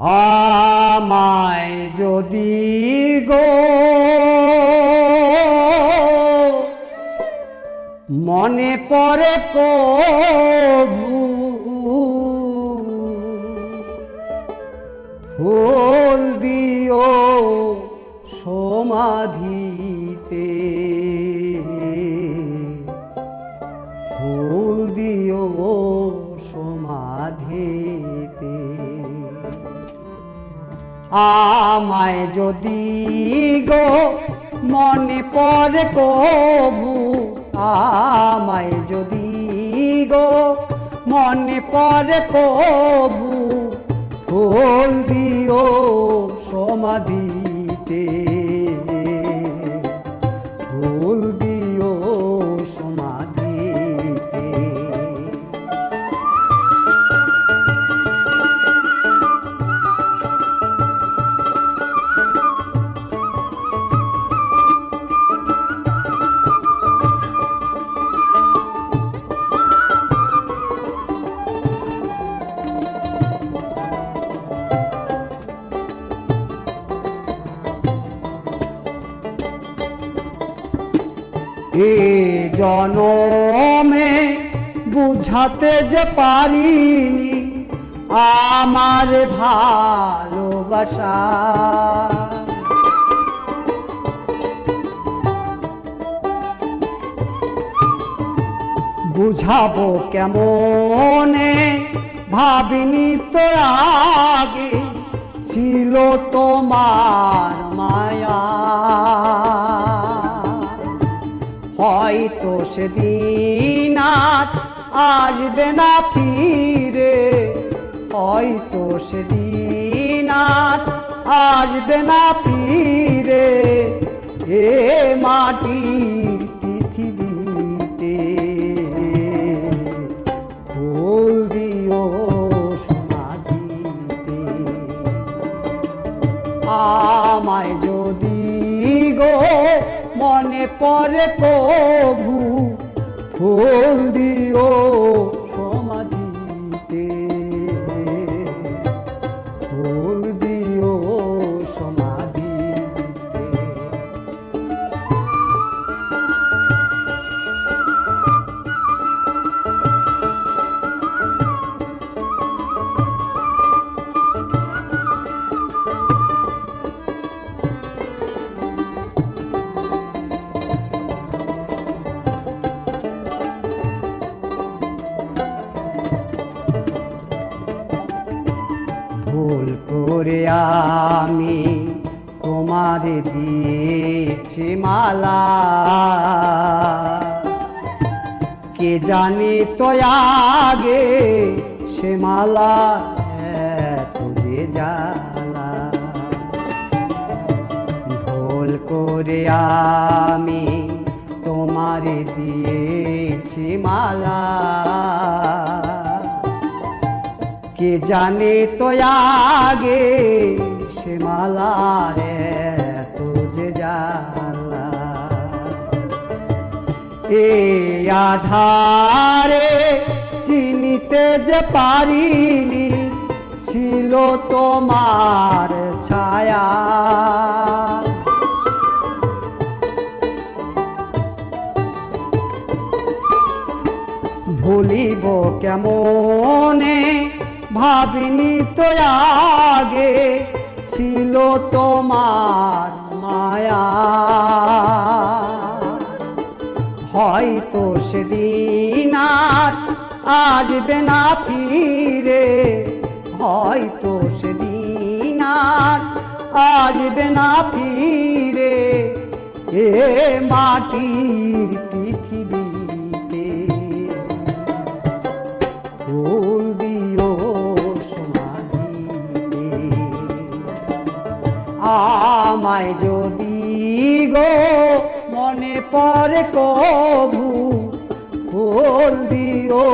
আমায় যদি গো মনে পড়ে কবু ফুল দিও সমাধিতে, ফুল দিও সমাধিতে। আমায় যদি গো মনে পড়ে কবু, আমায় যদি গো মনে পড়ে কবু ফুল দিও সমাধিতে, ফুল দিও সমাধিতে। এ জনমে বুঝাতে যে পারিনি আমার ভালোবাসা, বুঝাবো কেমনে ভাবিনি তো আগে ছিল তোমার মায়া। হয়তো সেদিন আর আসবে না ফিরে, হয়তো সেদিন আর আসবে না ফিরে এ মাটির পৃথিবীতে, ফুল দিও সমাধিতে। আমায় যদি গো মনে পড়ে কবু ফুল দিও সমাধিতে, ফুল দিও সমাধিতে। ভুল করে আমি তোমারে দিয়েছি মালা, কে জানে তো আগে সে মালা এত বেজালা। ভুল করে আমি তোমারে দিয়েছি মালা, কে জানে তো আগে সে মালার এত যে জ্বালা। এই আধারে চিনিতে যে পারিনি ছিল তোমার ছায়া। ভুলিব কেমনে ভাবিনি তো আগে ছিল তোমার মায়া। হয়তো সেদিন আর আসবে না ফিরে, হয়তো সেদিন আর আসবে না ফিরে এ মাটির পৃথিবীতে, ফুল দিও সমাধিতে। আমায় যদি গো মনে পড়ে কবু ফুল দিও